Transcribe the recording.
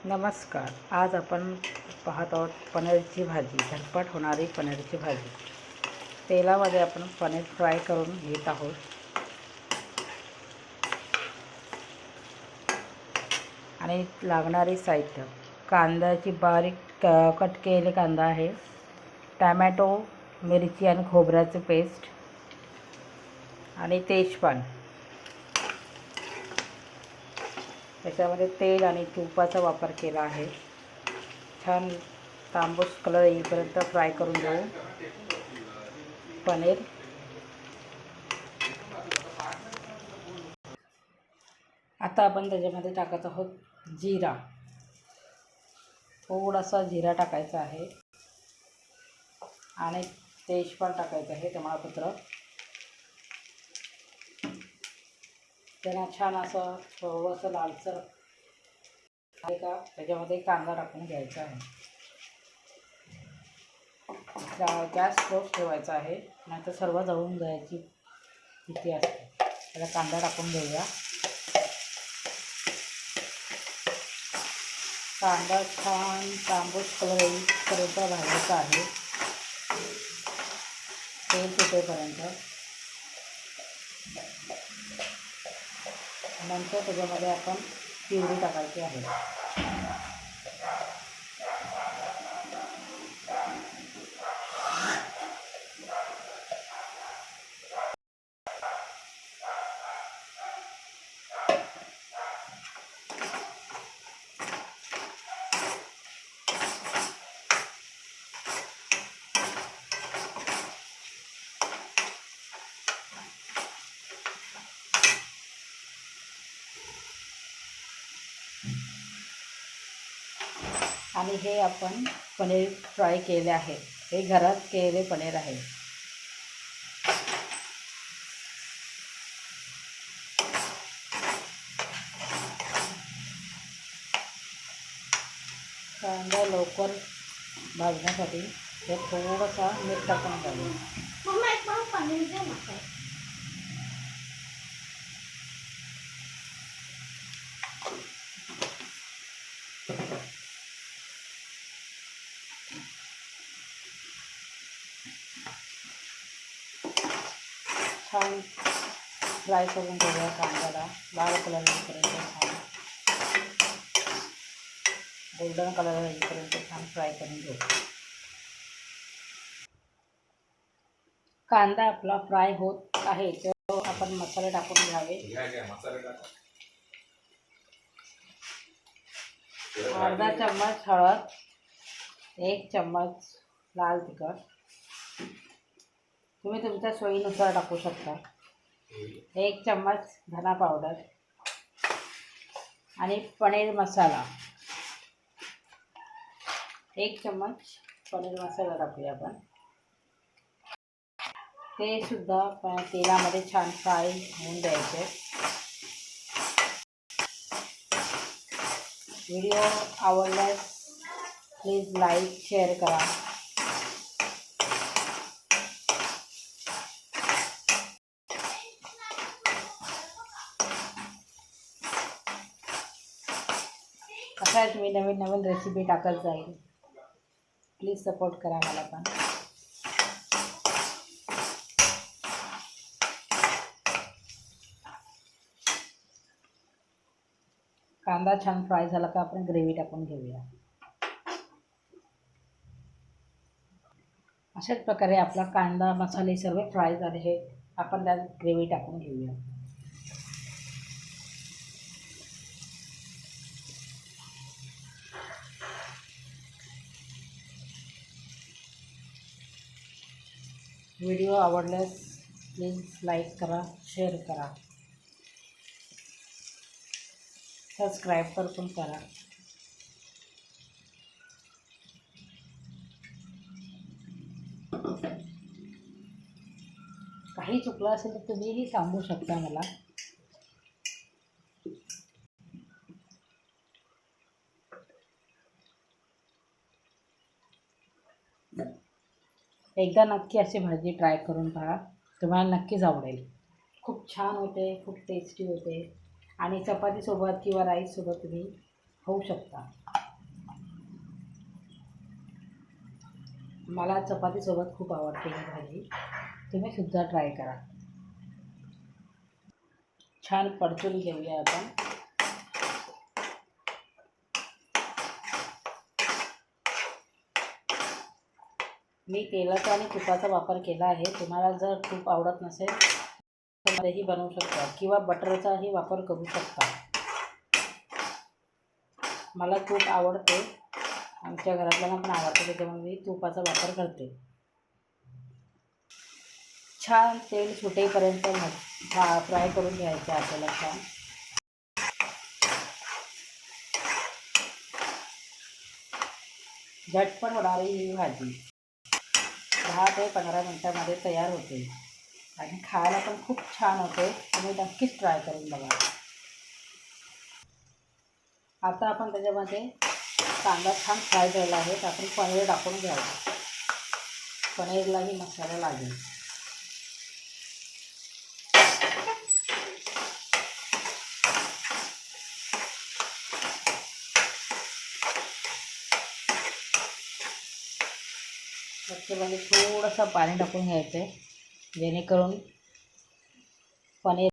नमस्कार. आज आपण पाहत आहोत पनीरची भाजी, झटपट होणारी पनीरची भाजी. तेलामध्ये आपण पनीर फ्राय करून घेत आहोत. आणि लागणारे साहित्य: कांद्याची बारीक कट केलेले कांदा आहे, टॅमॅटो, मिरची आणि खोबऱ्याचे पेस्ट आणि तेजपान. त्याच्यामध्ये तेल आणि तुपाचा वापर केला आहे. छान तांबूस कलर येईपर्यंत फ्राय करून घेऊ पनीर. आता आपण त्याच्यामध्ये टाकत आहोत जिरा. थोडासा जिरा टाकायचा आहे आणि तेजपान टाकायचं आहे, तमालपत्र. त्यांना छान असं थोडंसं लालसर आहे का त्याच्यामध्ये कांदा टाकून घ्यायचा आहे. गॅस स्लो ठेवायचा आहे, नाहीतर सर्व जळून जायची भीती असते. त्याला कांदा टाकून घेऊया. कांदा छान तांबूस कलर येईपर्यंत भाजायचा आहे, तेल सुटेपर्यंत. नंतर त्याच्यामध्ये आपण प्युरी टाकायची आहे. आणि हे आपण पनीर फ्राय केले आहे. हे घरात केलेले पनीर आहे. कांदा लवकर भाजण्यासाठी हे थोडासा मीठ टाकून घ्यावे. छान फ्राय करून घेऊया कांद्याला. लाल कलर येईपर्यंत छान गोल्डन कलर येईपर्यंत छान फ्राय करून घेऊ. कांदा आपला फ्राय होत आहे तर आपण मसाले टाकून घ्यावे. अर्धा चम्मच हळद, 1 चम्मच लाल तिखट, तुम्ही तुमच्या सोयीनुसार टाकू शकता. 1 चम्मच धना पावडर आणि पनीर मसाला. 1 चम्मच पनीर मसाला टाकूया आपण. ते सुद्धा तेलामध्ये छान फ्राय होऊन द्यायचे. व्हिडिओ आवडल्यास प्लीज लाईक शेअर करा. अशाच मी नवीन नवीन रेसिपी टाकत जाईल. प्लीज सपोर्ट करा मला पण. कांदा छान फ्राय झाला का आपण ग्रेव्ही टाकून घेऊया. अशाच प्रकारे आपला कांदा मसाले सर्व फ्राय झाले आहे. आपण त्यात ग्रेव्ही टाकून घेऊया. व्हिडिओ आवडल्यास प्लीज लाईक करा, शेअर करा, सबस्क्राईब पण करा. काही चुकलं असेल तर तुम्हीही सांगू शकता मला. एकदा नक्की अशी भाजी ट्राय करून पहा, तुम्हाला नक्कीच आवडेल. खूप छान होते, खूप टेस्टी होते आणि चपातीसोबत किंवा राईससोबत तुम्ही होऊ शकता. मला चपातीसोबत खूप आवडते ही भाजी. तुम्ही सुद्धा ट्राय करा. छान परतून घेऊया आपण. मी तेलाचा आणि तुपाचा वापर केला आहे. तुम्हाला जर तूप आवडत नसेल तर मध्येही बनवू शकता किंवा बटरचाही वापर करू शकता. मला तूप आवडते, आमच्या घरातल्यांना पण आवडते, त्याच्यामुळे मी तुपाचा वापर करते. छान तेल सुटेपर्यंत फ्राय करून घ्यायचे आपल्याला छान. झटपट होणारी ही भाजी 10 ते 15 मिनटामध्ये तयार होते आणि खायला पण खूप छान होते. तुम्ही नक्कीच ट्राय करून बघा. आता आपण त्याच्यामध्ये कांदा छान फ्राय झाला आहे, तर आपण पनीर टाकून घ्यायचं. पनीरलाही मसाला लागेल. त्याच्यामध्ये थोडंसं पाणी टाकून घ्यायचं आहे, जेणेकरून पनीर